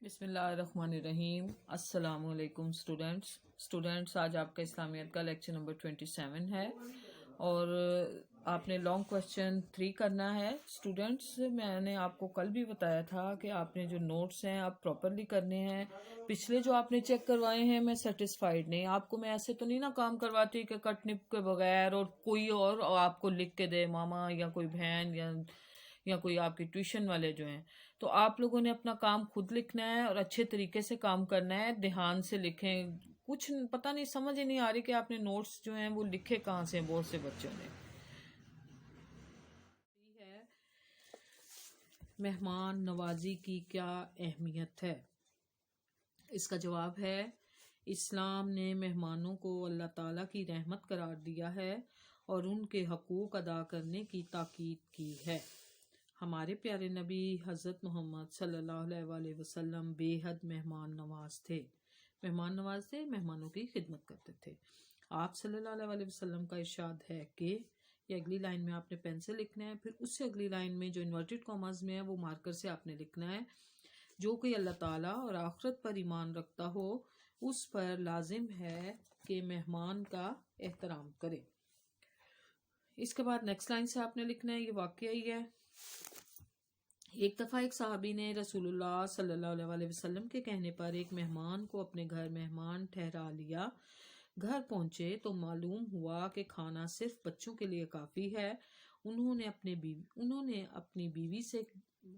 بسم اللہ الرحمن الرحیم۔ السلام علیکم اسٹوڈینٹس آج آپ کا اسلامیت کا لیکچر نمبر 27 ہے اور آپ نے لانگ کویسچن 3 کرنا ہے۔ اسٹوڈینٹس میں نے آپ کو کل بھی بتایا تھا کہ آپ نے جو نوٹس ہیں آپ پراپرلی کرنے ہیں۔ پچھلے جو آپ نے چیک کروائے ہیں میں سیٹسفائیڈ نہیں، آپ کو میں ایسے تو نہیں نا کام کرواتی کہ کٹ نپ کے بغیر اور کوئی اور آپ کو لکھ کے دے، ماما یا کوئی بہن یا کوئی آپ کی ٹیوشن والے جو ہیں۔ تو آپ لوگوں نے اپنا کام خود لکھنا ہے اور اچھے طریقے سے کام کرنا ہے، دھیان سے لکھیں۔ کچھ پتہ نہیں، سمجھ ہی نہیں آ رہی کہ آپ نے نوٹس جو ہیں وہ لکھے کہاں سے، بہت سے بچوں نے۔ مہمان نوازی کی کیا اہمیت ہے؟ اس کا جواب ہے، اسلام نے مہمانوں کو اللہ تعالیٰ کی رحمت قرار دیا ہے اور ان کے حقوق ادا کرنے کی تاکید کی ہے۔ ہمارے پیارے نبی حضرت محمد صلی اللہ علیہ وآلہ وسلم بے حد مہمان نواز تھے، مہمانوں کی خدمت کرتے تھے۔ آپ صلی اللہ علیہ وآلہ وسلم کا ارشاد ہے کہ یہ اگلی لائن میں آپ نے پین سے لکھنا ہے، پھر اس سے اگلی لائن میں جو انورٹڈ کاماز میں ہے وہ مارکر سے آپ نے لکھنا ہے، جو کوئی اللہ تعالیٰ اور آخرت پر ایمان رکھتا ہو اس پر لازم ہے کہ مہمان کا احترام کرے۔ اس کے بعد نیکسٹ لائن سے آپ نے لکھنا ہے، یہ واقعہ ہی ہے۔ ایک دفعہ ایک صحابی نے رسول اللہ صلی اللہ علیہ وآلہ وسلم کے کہنے پر ایک مہمان کو اپنے گھر مہمان ٹھہرا لیا۔ گھر پہنچے تو معلوم ہوا کہ کھانا صرف بچوں کے لیے کافی ہے۔ انہوں نے اپنی بیوی سے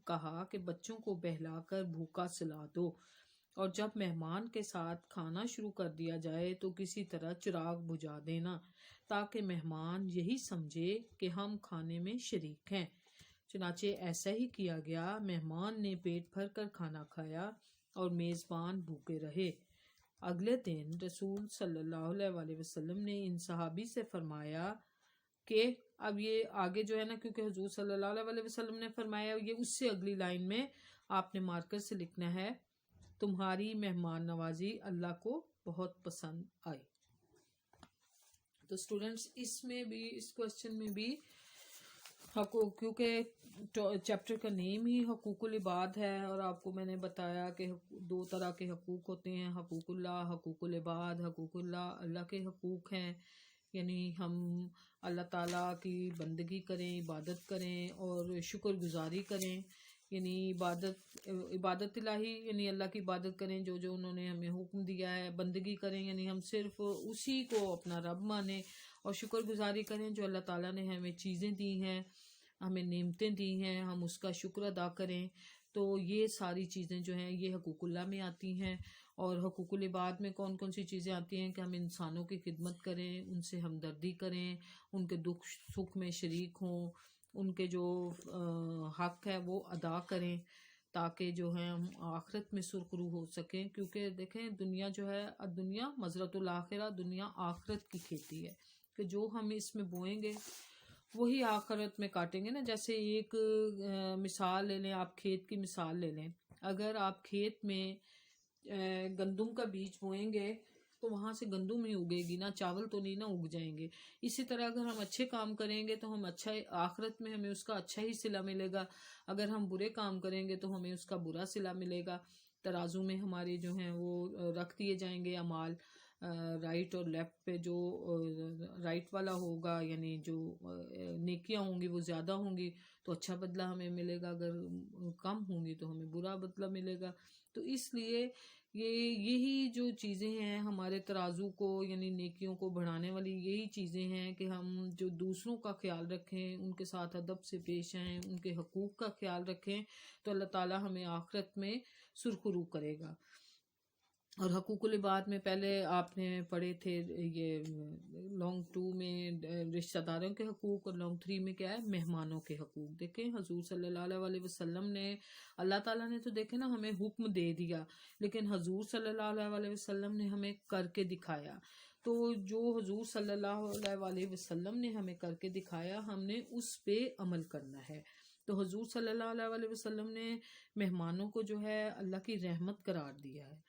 کہا کہ بچوں کو بہلا کر بھوکا سلا دو، اور جب مہمان کے ساتھ کھانا شروع کر دیا جائے تو کسی طرح چراغ بجھا دینا تاکہ مہمان یہی سمجھے کہ ہم کھانے میں شریک ہیں۔ چنانچہ ایسا ہی کیا گیا، مہمان نے پیٹ بھر کر کھانا کھایا اور میزبان بھوکے رہے۔ اگلے دن رسول صلی اللہ علیہ وآلہ وسلم نے ان صحابی سے فرمایا کہ اب یہ آگے جو ہے نا، کیونکہ حضور صلی اللہ علیہ وآلہ وسلم نے فرمایا، یہ اس سے اگلی لائن میں آپ نے مارکر سے لکھنا ہے، تمہاری مہمان نوازی اللہ کو بہت پسند آئی۔ تو اسٹوڈینٹس اس کویسچن میں بھی حقوق، کیونکہ چیپٹر کا نیم ہی حقوق العباد ہے، اور آپ کو میں نے بتایا کہ 2 طرح کے حقوق ہوتے ہیں، حقوق اللہ، حقوق العباد۔ حقوق اللہ کے حقوق ہیں، یعنی ہم اللہ تعالیٰ کی بندگی کریں، عبادت کریں اور شکر گزاری کریں، یعنی عبادت الہی، یعنی اللہ کی عبادت کریں جو انہوں نے ہمیں حکم دیا ہے۔ بندگی کریں یعنی ہم صرف اسی کو اپنا رب مانیں، اور شکر گزاری کریں جو اللہ تعالیٰ نے ہمیں چیزیں دی ہیں، ہمیں نعمتیں دی ہیں، ہم اس کا شکر ادا کریں۔ تو یہ ساری چیزیں جو ہیں یہ حقوق اللہ میں آتی ہیں۔ اور حقوق العباد میں کون کون سی چیزیں آتی ہیں کہ ہم انسانوں کی خدمت کریں، ان سے ہمدردی کریں، ان کے دکھ سکھ میں شریک ہوں، ان کے جو حق ہے وہ ادا کریں، تاکہ جو ہے ہم آخرت میں سرخرو ہو سکیں۔ کیونکہ دیکھیں دنیا جو ہے، دنیا مزرعۃ الآخرہ، دنیا آخرت کی کھیتی ہے، کہ جو ہم اس میں بوئیں گے وہی آخرت میں کاٹیں گے نا۔ جیسے ایک مثال لے لیں، آپ کھیت کی مثال لے لیں، اگر آپ کھیت میں گندم کا بیج بوئیں گے تو وہاں سے گندم ہی اگے گی نا، چاول تو نہیں نا اگ جائیں گے۔ اسی طرح اگر ہم اچھے کام کریں گے تو ہم آخرت میں ہمیں اس کا اچھا ہی صلہ ملے گا، اگر ہم برے کام کریں گے تو ہمیں اس کا برا صلہ ملے گا۔ ترازو میں ہمارے جو ہیں وہ رکھ دیے جائیں گے اعمال، رائٹ اور لیفٹ پہ۔ جو رائٹ والا ہوگا یعنی جو نیکیاں ہوں گی وہ زیادہ ہوں گی تو اچھا بدلہ ہمیں ملے گا، اگر کم ہوں گی تو ہمیں برا بدلہ ملے گا۔ تو اس لیے یہی جو چیزیں ہیں ہمارے ترازو کو یعنی نیکیوں کو بڑھانے والی، یہی چیزیں ہیں کہ ہم جو دوسروں کا خیال رکھیں، ان کے ساتھ ادب سے پیش آئیں، ان کے حقوق کا خیال رکھیں، تو اللہ تعالیٰ ہمیں آخرت میں سرخرو کرے گا۔ اور حقوق العباد میں پہلے آپ نے پڑھے تھے، یہ لانگ 2 میں رشتہ داروں کے حقوق، اور لانگ 3 میں کیا ہے، مہمانوں کے حقوق۔ دیکھیں حضور صلی اللہ علیہ وسلم نے، اللہ تعالیٰ نے تو دیکھیں نا ہمیں حکم دے دیا، لیکن حضور صلی اللہ علیہ وسلم نے ہمیں کر کے دکھایا۔ تو جو حضور صلی اللہ علیہ وسلم نے ہمیں کر کے دکھایا، ہم نے اس پہ عمل کرنا ہے۔ تو حضور صلی اللہ علیہ وسلم نے مہمانوں کو جو ہے اللہ کی رحمت قرار دیا ہے،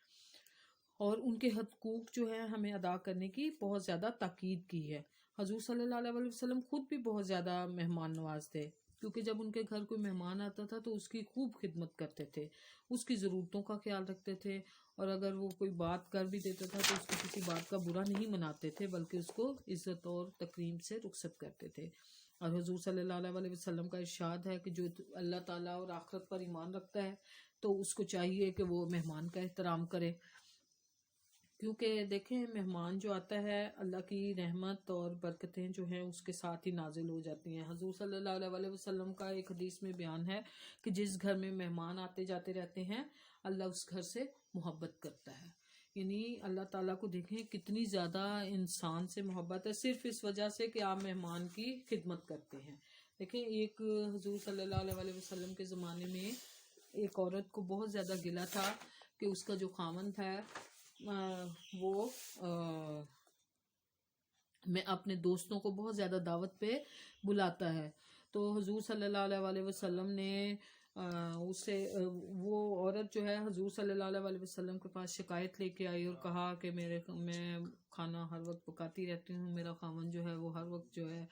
اور ان کے حقوق جو ہے ہمیں ادا کرنے کی بہت زیادہ تاکید کی ہے۔ حضور صلی اللہ علیہ وسلم خود بھی بہت زیادہ مہمان نواز تھے، کیونکہ جب ان کے گھر کوئی مہمان آتا تھا تو اس کی خوب خدمت کرتے تھے، اس کی ضرورتوں کا خیال رکھتے تھے، اور اگر وہ کوئی بات کر بھی دیتا تھا تو اس کی کسی بات کا برا نہیں مناتے تھے، بلکہ اس کو عزت اور تکریم سے رخصت کرتے تھے۔ اور حضور صلی اللہ علیہ وسلم کا ارشاد ہے کہ جو اللہ تعالیٰ اور آخرت پر ایمان رکھتا ہے تو اس کو چاہیے کہ وہ مہمان کا احترام کرے، کیونکہ دیکھیں مہمان جو آتا ہے اللہ کی رحمت اور برکتیں جو ہیں اس کے ساتھ ہی نازل ہو جاتی ہیں۔ حضور صلی اللہ علیہ وسلم کا ایک حدیث میں بیان ہے کہ جس گھر میں مہمان آتے جاتے رہتے ہیں اللہ اس گھر سے محبت کرتا ہے۔ یعنی اللہ تعالیٰ کو دیکھیں کتنی زیادہ انسان سے محبت ہے، صرف اس وجہ سے کہ آپ مہمان کی خدمت کرتے ہیں۔ دیکھیں ایک حضور صلی اللہ علیہ وسلم کے زمانے میں ایک عورت کو بہت زیادہ گلہ تھا کہ اس کا جو خاوند ہے وہ میں اپنے دوستوں کو بہت زیادہ دعوت پہ بلاتا ہے، تو حضور صلی اللہ علیہ وسلم نے اسے وہ عورت جو ہے حضور صلی اللہ علیہ وسلم کے پاس شکایت لے کے آئی اور کہا کہ میں کھانا ہر وقت پکاتی رہتی ہوں، میرا خاوند جو ہے وہ ہر وقت جو ہے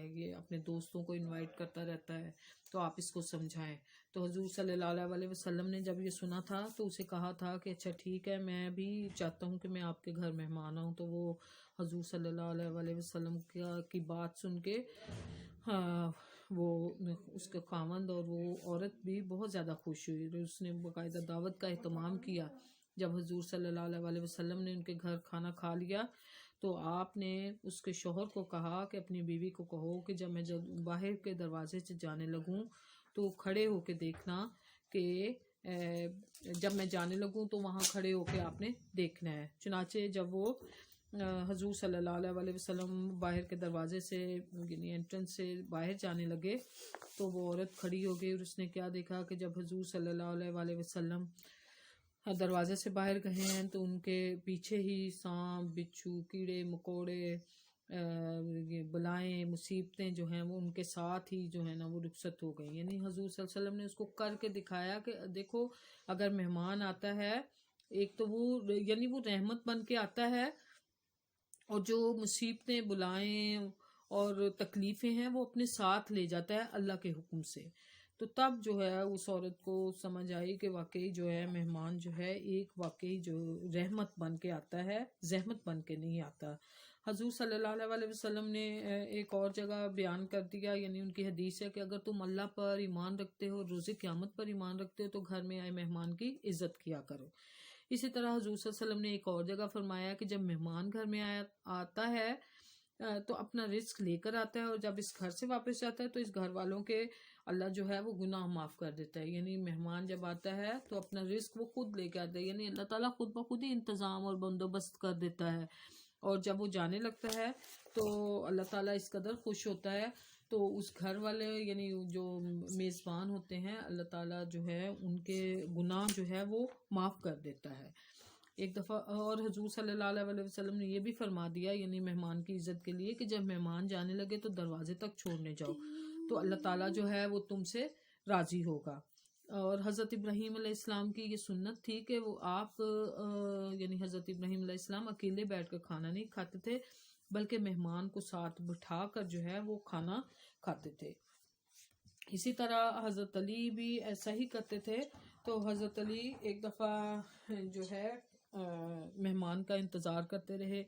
یہ اپنے دوستوں کو انوائٹ کرتا رہتا ہے، تو آپ اس کو سمجھائیں۔ تو حضور صلی اللہ علیہ وسلم نے جب یہ سنا تھا تو اسے کہا تھا کہ اچھا ٹھیک ہے، میں بھی چاہتا ہوں کہ میں آپ کے گھر مہمان آؤں۔ تو وہ حضور صلی اللہ علیہ وسلم کی بات سن کے وہ اس کے خاوند اور وہ عورت بھی بہت زیادہ خوش ہوئی، اس نے باقاعدہ دعوت کا اہتمام کیا۔ جب حضور صلی اللہ علیہ وسلم نے ان کے گھر کھانا کھا لیا تو آپ نے اس کے شوہر کو کہا کہ اپنی بیوی کو کہو کہ جب باہر کے دروازے سے جانے لگوں تو کھڑے ہو کے دیکھنا کہ جب میں جانے لگوں تو وہاں کھڑے ہو کے آپ نے دیکھنا ہے۔ چنانچہ جب وہ حضور صلی اللہ علیہ وسلم باہر کے دروازے سے یعنی انٹرنس سے باہر جانے لگے تو وہ عورت کھڑی ہو گئی، اور اس نے کیا دیکھا کہ جب حضور صلی اللہ علیہ وسلم دروازے سے باہر گئے ہیں تو ان کے پیچھے ہی سانپ، بچھو، کیڑے مکوڑے، بلائیں، مصیبتیں جو ہیں وہ ان کے ساتھ ہی جو ہے نا وہ رخصت ہو گئی۔ یعنی حضور صلی اللہ علیہ وسلم نے اس کو کر کے دکھایا کہ دیکھو اگر مہمان آتا ہے ایک تو وہ یعنی وہ رحمت بن کے آتا ہے، اور جو مصیبتیں، بلائیں اور تکلیفیں ہیں وہ اپنے ساتھ لے جاتا ہے اللہ کے حکم سے۔ تو تب جو ہے اس عورت کو سمجھ آئی کہ واقعی جو ہے مہمان جو ہے ایک واقعی جو رحمت بن کے آتا ہے، زحمت بن کے نہیں آتا۔ حضور صلی اللہ علیہ وسلم نے ایک اور جگہ بیان کر دیا، یعنی ان کی حدیث ہے کہ اگر تم اللہ پر ایمان رکھتے ہو، روز قیامت پر ایمان رکھتے ہو تو گھر میں آئے مہمان کی عزت کیا کرو۔ اسی طرح حضور صلی اللہ علیہ وسلم نے ایک اور جگہ فرمایا کہ جب مہمان گھر میں آتا ہے تو اپنا رزق لے کر آتا ہے، اور جب اس گھر سے واپس جاتا ہے تو اس گھر والوں کے اللہ جو ہے وہ گناہ معاف کر دیتا ہے۔ یعنی مہمان جب آتا ہے تو اپنا رزق وہ خود لے کے آتا ہے، یعنی اللہ تعالیٰ خود بخود ہی انتظام اور بندوبست کر دیتا ہے، اور جب وہ جانے لگتا ہے تو اللہ تعالیٰ اس قدر خوش ہوتا ہے تو اس گھر والے یعنی جو میزبان ہوتے ہیں اللہ تعالیٰ جو ہے ان کے گناہ جو ہے وہ معاف کر دیتا ہے۔ ایک دفعہ اور حضور صلی اللہ علیہ وسلم نے یہ بھی فرما دیا یعنی مہمان کی عزت کے لیے کہ جب مہمان جانے لگے تو دروازے تک چھوڑنے جاؤ تو اللہ تعالیٰ جو ہے وہ تم سے راضی ہوگا۔ اور حضرت ابراہیم علیہ السلام کی یہ سنت تھی کہ وہ آپ یعنی حضرت ابراہیم علیہ السلام اکیلے بیٹھ کر کھانا نہیں کھاتے تھے، بلکہ مہمان کو ساتھ بٹھا کر جو ہے وہ کھانا کھاتے تھے۔ اسی طرح حضرت علی بھی ایسا ہی کرتے تھے۔ تو حضرت علی ایک دفعہ جو ہے مہمان کا انتظار کرتے رہے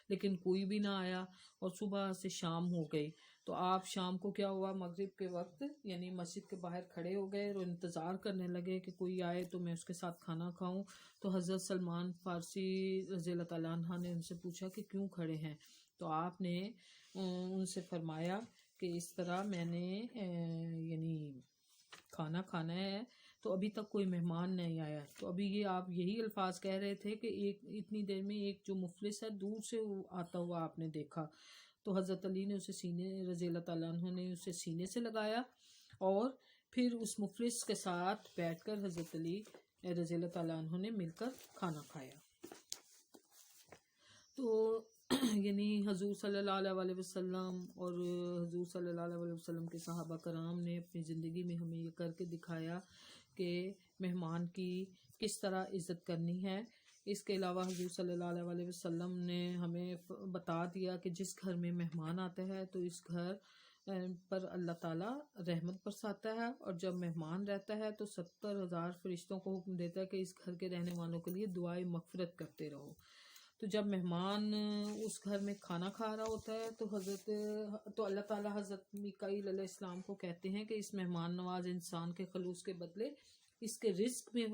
لیکن کوئی بھی نہ آیا، اور صبح سے شام ہو گئی تو آپ شام کو کیا ہوا مغرب کے وقت یعنی مسجد کے باہر کھڑے ہو گئے اور انتظار کرنے لگے کہ کوئی آئے تو میں اس کے ساتھ کھانا کھاؤں۔ تو حضرت سلمان فارسی رضی اللہ تعالیٰ عنہ نے ان سے پوچھا کہ کیوں کھڑے ہیں؟ تو آپ نے ان سے فرمایا کہ اس طرح میں نے یعنی کھانا کھانا ہے تو ابھی تک کوئی مہمان نہیں آیا، تو ابھی یہ آپ یہی الفاظ کہہ رہے تھے کہ ایک اتنی دیر میں ایک جو مفلس ہے دور سے آتا ہوا آپ نے دیکھا۔ تو حضرت علی نے اسے سینے رضی اللہ تعالیٰ عنہ نے اسے سینے سے لگایا اور پھر اس مفلس کے ساتھ بیٹھ کر حضرت علی رضی اللہ تعالیٰ عنہ نے مل کر کھانا کھایا۔ تو یعنی حضور صلی اللہ علیہ وسلم اور حضور صلی اللہ علیہ وسلم کے صحابہ کرام نے اپنی زندگی میں ہمیں یہ کر کے دکھایا کہ مہمان کی کس طرح عزت کرنی ہے۔ اس کے علاوہ حضور صلی اللہ علیہ وسلم نے ہمیں بتا دیا کہ جس گھر میں مہمان آتا ہے تو اس گھر پر اللہ تعالیٰ رحمت برساتا ہے، اور جب مہمان رہتا ہے تو 70,000 فرشتوں کو حکم دیتا ہے کہ اس گھر کے رہنے والوں کے لیے دعائے مغفرت کرتے رہو۔ تو جب مہمان اس گھر میں کھانا کھا رہا ہوتا ہے تو اللہ تعالیٰ حضرت میکائیل علیہ السلام کو کہتے ہیں کہ اس مہمان نواز انسان کے خلوص کے بدلے اس کے رزق میں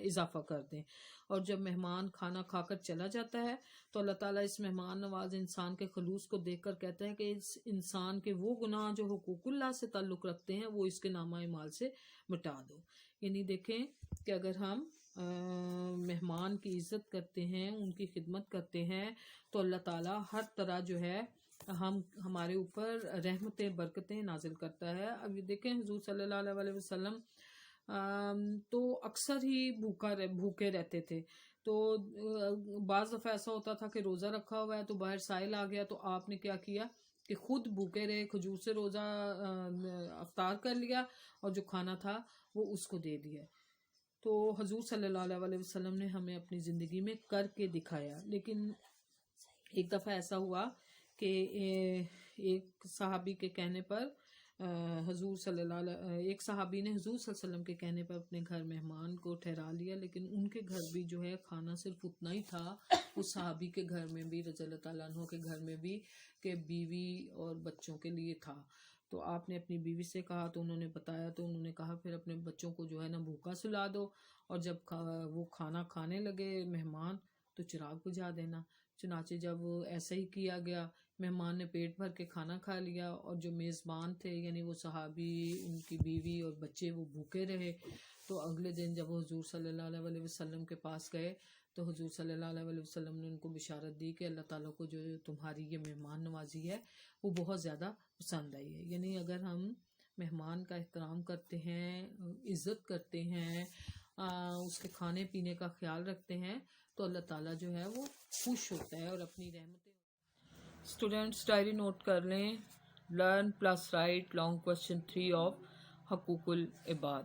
اضافہ کر دیں، اور جب مہمان کھانا کھا کر چلا جاتا ہے تو اللہ تعالیٰ اس مہمان نواز انسان کے خلوص کو دیکھ کر کہتا ہے کہ اس انسان کے وہ گناہ جو حقوق اللہ سے تعلق رکھتے ہیں وہ اس کے نامہ اعمال سے مٹا دو۔ یعنی دیکھیں کہ اگر ہم مہمان کی عزت کرتے ہیں، ان کی خدمت کرتے ہیں، تو اللہ تعالیٰ ہر طرح جو ہے ہمارے اوپر رحمتیں برکتیں نازل کرتا ہے۔ اب یہ دیکھیں حضور صلی اللہ علیہ وسلم تو اکثر ہی بھوکے رہتے تھے، تو بعض دفعہ ایسا ہوتا تھا کہ روزہ رکھا ہوا ہے تو باہر سائل آ گیا، تو آپ نے کیا کیا کہ خود بھوکے رہے، کھجور سے روزہ افطار کر لیا، اور جو کھانا تھا وہ اس کو دے دیا۔ تو حضور صلی اللہ علیہ وسلم نے ہمیں اپنی زندگی میں کر کے دکھایا۔ لیکن ایک دفعہ ایسا ہوا کہ ایک صحابی کے کہنے پر ایک صحابی نے حضور صلی اللہ علیہ وسلم کے کہنے پر اپنے گھر مہمان کو ٹھہرا لیا، لیکن ان کے گھر بھی جو ہے کھانا صرف اتنا ہی تھا، اس صحابی کے گھر میں بھی رضی اللہ تعالیٰ عنہ کے گھر میں بھی، کہ بیوی اور بچوں کے لیے تھا۔ تو آپ نے اپنی بیوی سے کہا تو انہوں نے بتایا، تو انہوں نے کہا پھر اپنے بچوں کو جو ہے نا بھوکا سلا دو، اور جب وہ کھانا کھانے لگے مہمان تو چراغ بجھا دینا۔ چنانچہ جب ایسا ہی کیا گیا، مہمان نے پیٹ بھر کے کھانا کھا لیا، اور جو میزبان تھے یعنی وہ صحابی، ان کی بیوی اور بچے وہ بھوکے رہے۔ تو اگلے دن جب وہ حضور صلی اللہ علیہ وسلم کے پاس گئے تو حضور صلی اللہ علیہ وسلم نے ان کو بشارت دی کہ اللہ تعالیٰ کو جو تمہاری یہ مہمان نوازی ہے وہ بہت زیادہ پسند آئی ہے۔ یعنی اگر ہم مہمان کا احترام کرتے ہیں، عزت کرتے ہیں، اس کے کھانے پینے کا خیال رکھتے ہیں، تو اللہ تعالیٰ جو ہے وہ خوش ہوتا ہے اور اپنی رحمتیں۔ اسٹوڈینٹس ڈائری نوٹ کر لیں، learn plus right long question 3 of حقوق العباد۔